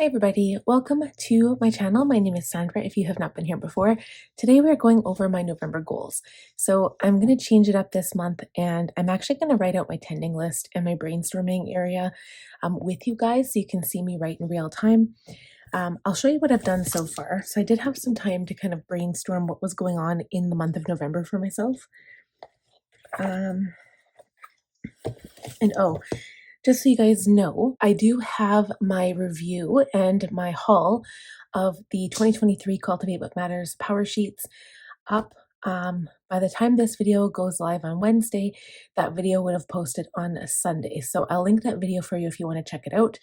everybody, welcome to my channel. My name is Sandra if you have not been here before. Today we're going over my November goals. So I'm going to change it up this month and I'm actually going to write out my tending list and my brainstorming area with you guys so you can see me write in real time. I'll show you what I've done so far. So I did have some time to kind of brainstorm what was going on in the month of November for myself. Just so you guys know, I do have my review and my haul of the 2023 Cultivate What Matters Powersheets up. By the time this video goes live on Wednesday, that video would have posted on a Sunday. So I'll link that video for you if you want to check it out.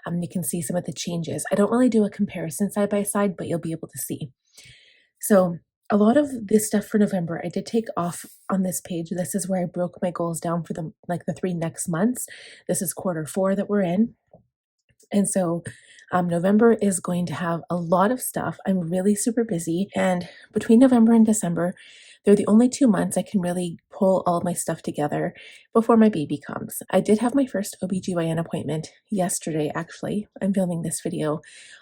You can see some of the changes. I don't really do a comparison side by side, but you'll be able to see. So a lot of this stuff for November, I did take off on this page. This is where I broke my goals down for the 3 next months. This is Q4 that we're in. And so November is going to have a lot of stuff. I'm really super busy. And between November and December, they're the only 2 months I can really pull all of my stuff together before my baby comes. I did have my first OBGYN appointment yesterday, actually. I'm filming this video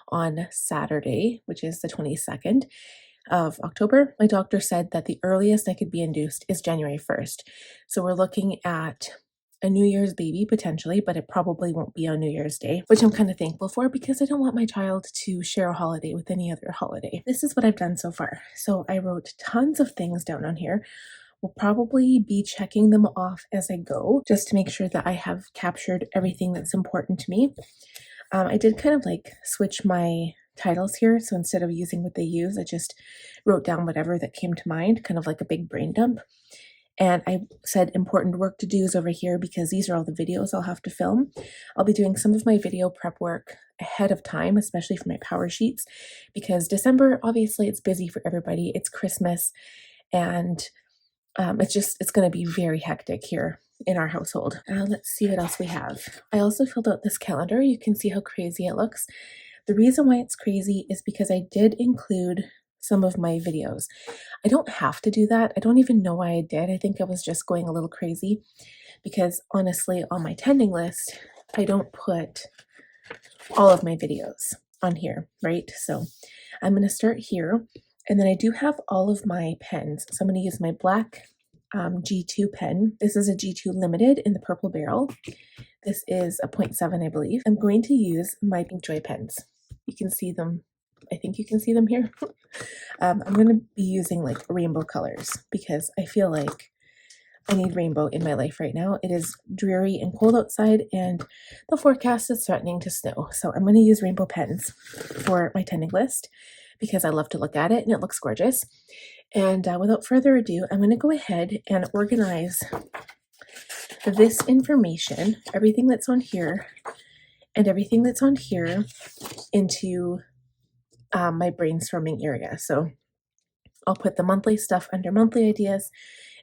on Saturday, which is the 22nd. Of October. My doctor said that the earliest I could be induced is January 1st. So we're looking at a New Year's baby potentially, but it probably won't be on New Year's Day, which I'm kind of thankful for because I don't want my child to share a holiday with any other holiday. This is what I've done so far. So I wrote tons of things down on here. We'll probably be checking them off as I go, just to make sure that I have captured everything that's important to me. I did kind of switch my titles here. So instead of using what they use, I just wrote down whatever that came to mind, kind of like a big brain dump. And I said important work to do's over here because these are all the videos I'll have to film. I'll be doing some of my video prep work ahead of time, especially for my power sheets, because December, obviously it's busy for everybody. It's Christmas and it's going to be very hectic here in our household. Let's see what else we have. I also filled out this calendar. You can see how crazy it looks. The reason why it's crazy is because I did include some of my videos. I don't have to do that. I don't even know why I did. I think I was just going a little crazy because honestly, on my tending list, I don't put all of my videos on here, right? So I'm going to start here. And then I do have all of my pens. So I'm going to use my black G2 pen. This is a G2 Limited in the purple barrel. This is a 0.7, I believe. I'm going to use my Pink Joy pens. You can see them. I think you can see them here. I'm going to be using rainbow colors because I feel like I need rainbow in my life right now. It is dreary and cold outside and the forecast is threatening to snow. So I'm going to use rainbow pens for my tending list because I love to look at it and it looks gorgeous. And without further ado, I'm going to go ahead and organize this information, everything that's on here and everything that's on here into my brainstorming area. So I'll put the monthly stuff under monthly ideas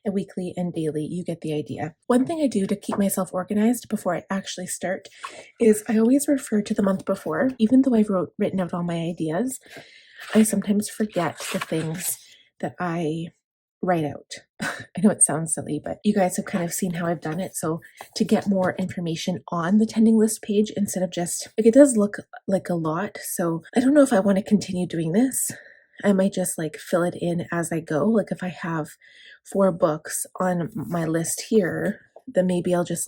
and weekly and daily. You get the idea. One thing I do to keep myself organized before I actually start is I always refer to the month before. Even though I've written out all my ideas, I sometimes forget the things that I write out. I know it sounds silly, but you guys have kind of seen how I've done it. So to get more information on the tending list page instead of just, it does look like a lot. So I don't know if I want to continue doing this. I might just fill it in as I go. If I have 4 books on my list here, then maybe I'll just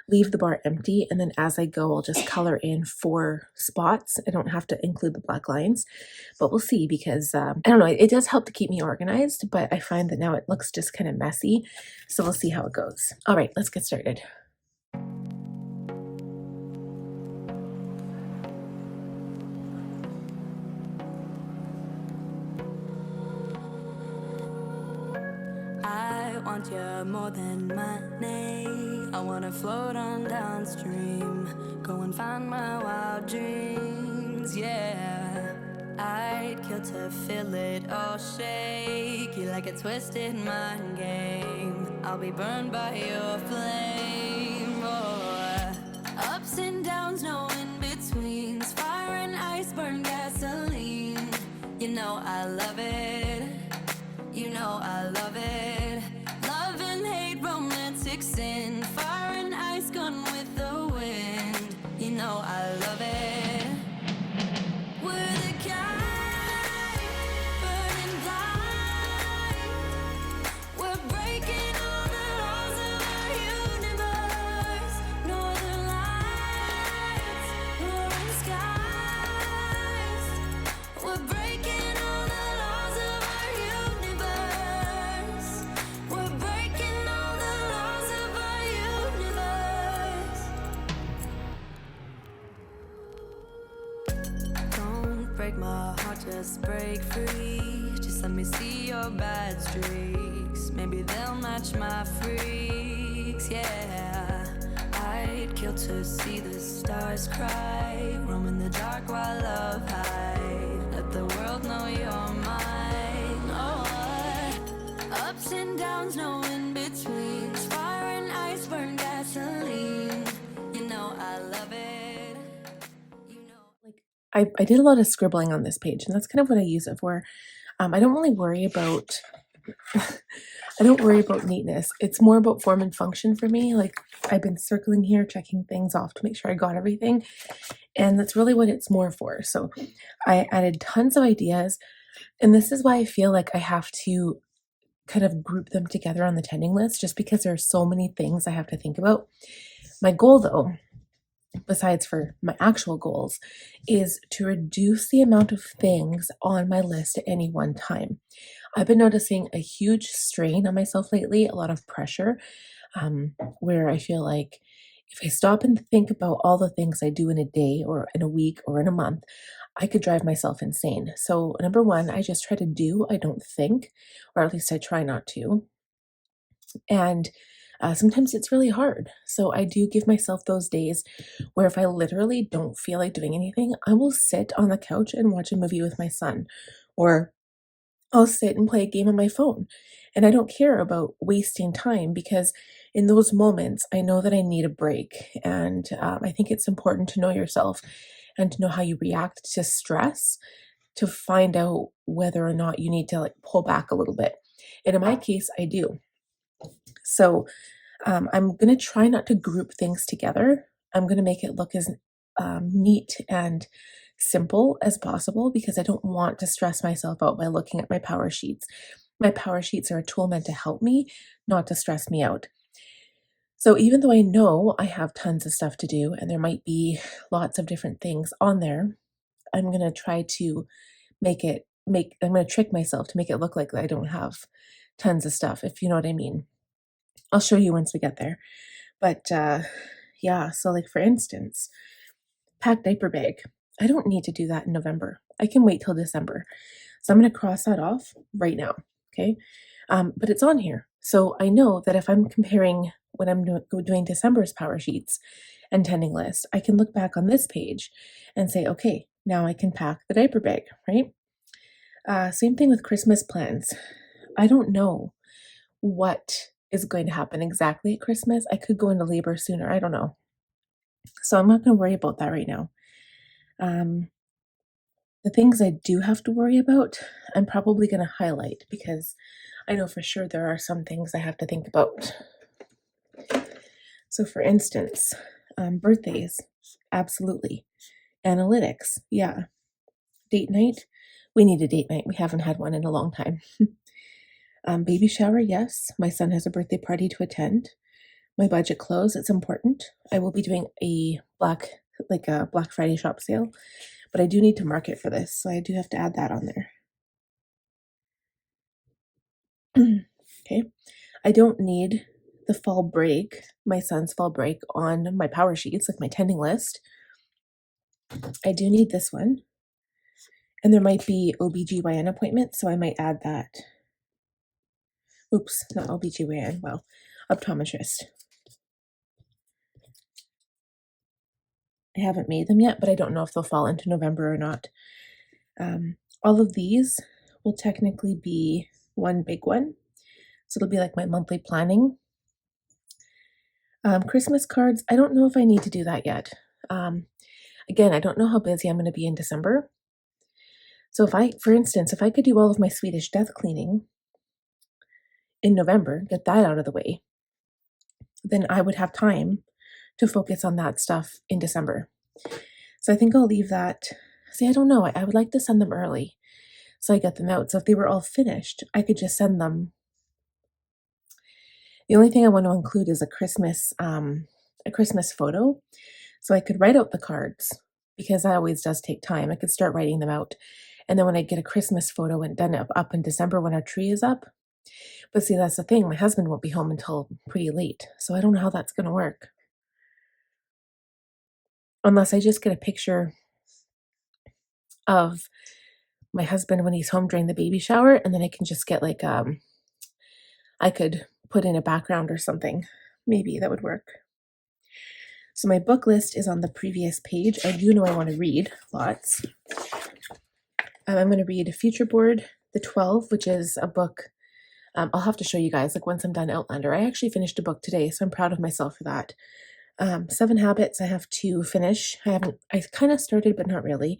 leave the bar empty. And then as I go, I'll just color in 4 spots. I don't have to include the black lines, but we'll see because I don't know, it does help to keep me organized, but I find that now it looks just kind of messy. So we'll see how it goes. All right, let's get started. I want you more than money. I wanna float on downstream, go and find my wild dreams, yeah. I'd kill to feel it all shake you like a twisted mind game. I'll be burned by your flame, oh. Ups and downs, no in-betweens, fire and ice, burn gasoline. You know I love it, you know I love it. Love and hate, romantic sin, fire and ice, gone with the wind. You know I love it. I'll just break free. Just let me see your bad streaks. Maybe they'll match my freaks, yeah. I'd kill to see the stars cry. Roam in the dark while love hide. Let the world know you're mine. Oh, ups and downs, no in between. Fire and ice burn gasoline. You know I love it. You know. I did a lot of scribbling on this page, and that's kind of what I use it for. I don't really worry about I don't worry about neatness. It's more about form and function for me. Like, I've been circling here, checking things off to make sure I got everything, and that's really what it's more for. So I added tons of ideas, and this is why I feel like I have to kind of group them together on the tending list, just because there are so many things I have to think about. My goal, though, besides for my actual goals, is to reduce the amount of things on my list at any one time. I've been noticing a huge strain on myself lately, a lot of pressure, where I feel like if I stop and think about all the things I do in a day or in a week or in a month, I could drive myself insane. So, number one, I just try to do, I don't think, or at least I try not to. And sometimes it's really hard. So I do give myself those days where if I literally don't feel like doing anything, I will sit on the couch and watch a movie with my son, or I'll sit and play a game on my phone. And I don't care about wasting time because in those moments, I know that I need a break. And I think it's important to know yourself and to know how you react to stress to find out whether or not you need to like pull back a little bit. And in my case, I do. So I'm going to try not to group things together. I'm going to make it look as neat and simple as possible because I don't want to stress myself out by looking at my power sheets. My power sheets are a tool meant to help me, not to stress me out. So even though I know I have tons of stuff to do and there might be lots of different things on there, I'm going to try to I'm going to trick myself to make it look like I don't have tons of stuff, if you know what I mean. I'll show you once we get there. But yeah, so like for instance, pack diaper bag. I don't need to do that in November. I can wait till December. So I'm going to cross that off right now. Okay. But it's on here. So I know that if I'm comparing when I'm doing December's power sheets and tending list, I can look back on this page and say, okay, now I can pack the diaper bag, right? Same thing with Christmas plans. I don't know what is going to happen exactly at Christmas. I could go into labor sooner. I don't know. So I'm not going to worry about that right now. The things I do have to worry about, I'm probably going to highlight because I know for sure there are some things I have to think about. So, for instance, birthdays, absolutely. Analytics, yeah. Date night, we need a date night. We haven't had one in a long time. Baby shower, yes. My son has a birthday party to attend. My budget close, it's important. I will be doing a Black Friday shop sale, but I do need to market for this, so I do have to add that on there. Okay. I don't need the fall break, my son's fall break on my power sheets, like my tending list. I do need this one. And there might be OBGYN appointments, so I might add that. Oops, not OBGYN, well, optometrist. I haven't made them yet, but I don't know if they'll fall into November or not. All of these will technically be one big one. So it'll be like my monthly planning. Christmas cards, I don't know if I need to do that yet. Again, I don't know how busy I'm going to be in December. So for instance, if I could do all of my Swedish death cleaning in November, get that out of the way, then I would have time to focus on that stuff in December. So I think I'll leave that. See, I don't know. I would like to send them early so I get them out. So if they were all finished, I could just send them. The only thing I want to include is a Christmas photo. So I could write out the cards because that always does take time. I could start writing them out. And then when I get a Christmas photo and done up in December when our tree is up. But see, that's the thing. My husband won't be home until pretty late. So I don't know how that's going to work. Unless I just get a picture of my husband when he's home during the baby shower, and then I can just get like, I could put in a background or something. Maybe that would work. So my book list is on the previous page. I do know I want to read lots. I'm going to read Future Board, The 12, which is a book. I'll have to show you guys, like once I'm done Outlander. I actually finished a book today, so I'm proud of myself for that. 7 Habits I have to finish. I kind of started, but not really.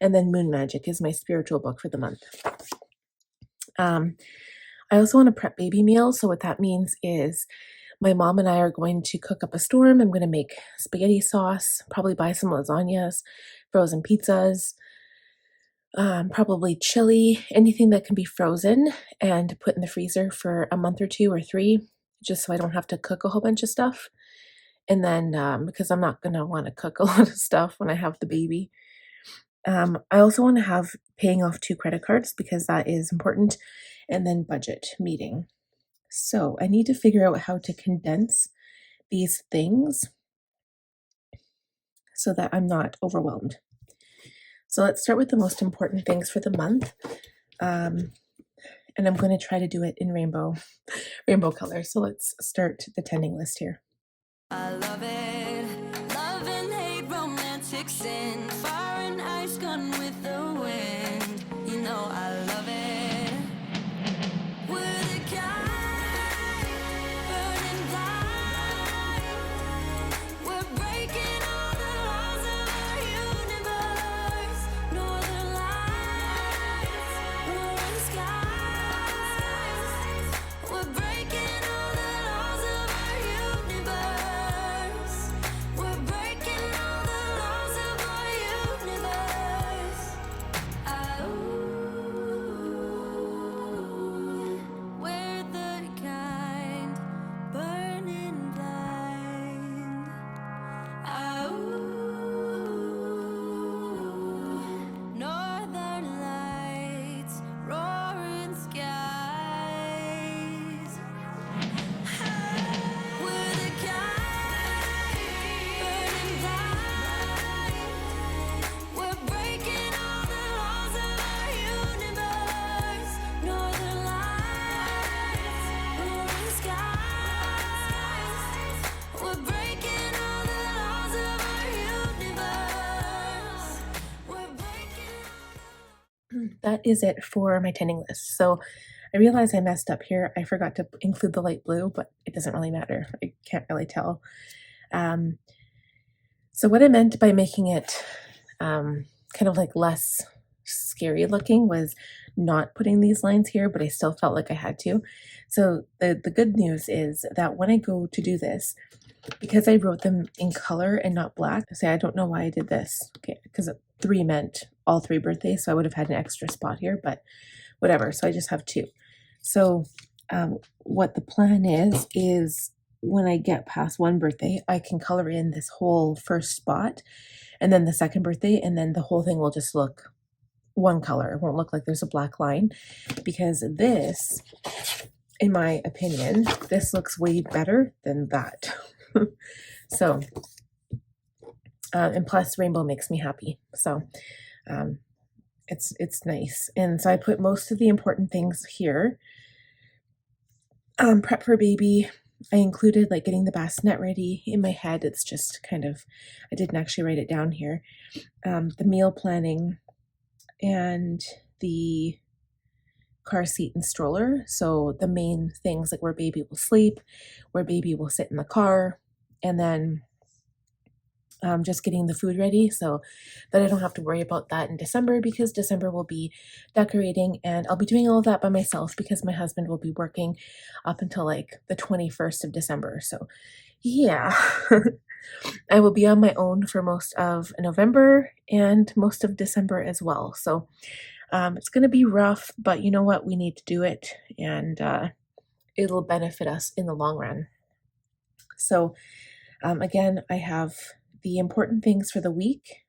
And then Moon Magic is my spiritual book for the month. I also want to prep baby meals. So what that means is my mom and I are going to cook up a storm. I'm going to make spaghetti sauce, probably buy some lasagnas, frozen pizzas, probably chili, anything that can be frozen and put in the freezer for a month or 2 or 3, just so I don't have to cook a whole bunch of stuff. And then because I'm not going to want to cook a lot of stuff when I have the baby. I also want to have paying off 2 credit cards because that is important, and then budget meeting. So I need to figure out how to condense these things so that I'm not overwhelmed. So let's start with the most important things for the month. And I'm going to try to do it in rainbow colors. So let's start the tending list here. I love it. Love and hate, romantic sin. Fire and ice, gun with the wind. You know I love it. We're the kind, burning bright. We're breaking all the laws of our universe. Northern lights, roaring skies. We're breaking all the laws of our universe. We're breaking all the laws of our universe. We're the kind burning blind. Northern lights, roaring skies. We're the kind burning bright. We're breaking all the laws of our universe. Northern lights, roaring skies. We're breaking all the laws of our universe. We're breaking That is it for my tending list. So I realize I messed up here. I forgot to include the light blue, but it doesn't really matter. I can't really tell. So what I meant by making it kind of like less scary looking was not putting these lines here, but I still felt like I had to. So the good news is that when I go to do this, because I wrote them in color and not black, say I don't know why I did this. Okay, because 3 meant all 3 birthdays, so I would have had an extra spot here, but whatever. So I just have 2. So what the plan is when I get past 1 birthday, I can color in this whole first spot, and then the second birthday, and then the whole thing will just look one color. It won't look like there's a black line, because this, in my opinion, this looks way better than that. So, and plus rainbow makes me happy. So, it's nice. And so I put most of the important things here. Prep for baby. I included like getting the bassinet ready. In my head, it's just kind of, I didn't actually write it down here. The meal planning and the car seat and stroller. So the main things like where baby will sleep, where baby will sit in the car, and then just getting the food ready so that I don't have to worry about that in December, because December will be decorating, and I'll be doing all of that by myself because my husband will be working up until like the 21st of December. So yeah, I will be on my own for most of November and most of December as well. So it's going to be rough, but you know what? We need to do it, and it'll benefit us in the long run. So again, I have the important things for the week.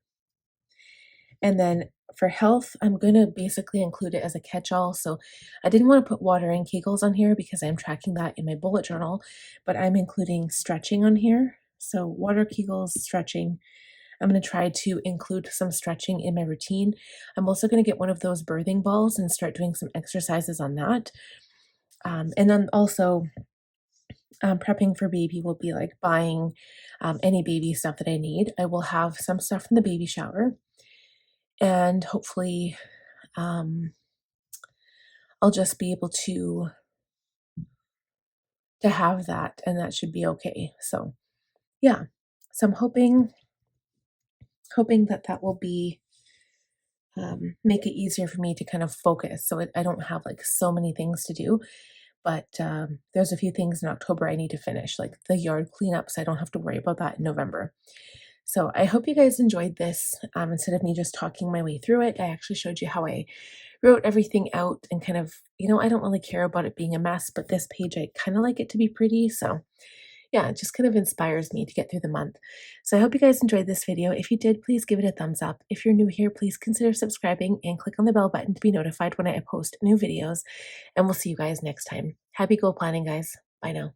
And then for health, I'm going to basically include it as a catch-all. So I didn't want to put water and Kegels on here because I'm tracking that in my bullet journal, but I'm including stretching on here. So water, Kegels, stretching. I'm going to try to include some stretching in my routine. I'm also going to get one of those birthing balls and start doing some exercises on that. And then also prepping for baby will be like buying any baby stuff that I need. I will have some stuff from the baby shower, and hopefully I'll just be able to have that, and that should be okay. So yeah, so I'm hoping that will be make it easier for me to kind of focus, so I don't have like so many things to do. But there's a few things in October I need to finish, like the yard cleanup, so I don't have to worry about that in November. So I hope you guys enjoyed this. Instead of me just talking my way through it, I actually showed you how I wrote everything out and kind of, I don't really care about it being a mess, but this page, I kind of like it to be pretty. So yeah, it just kind of inspires me to get through the month. So I hope you guys enjoyed this video. If you did, please give it a thumbs up. If you're new here, please consider subscribing and click on the bell button to be notified when I post new videos. And we'll see you guys next time. Happy goal planning, guys. Bye now.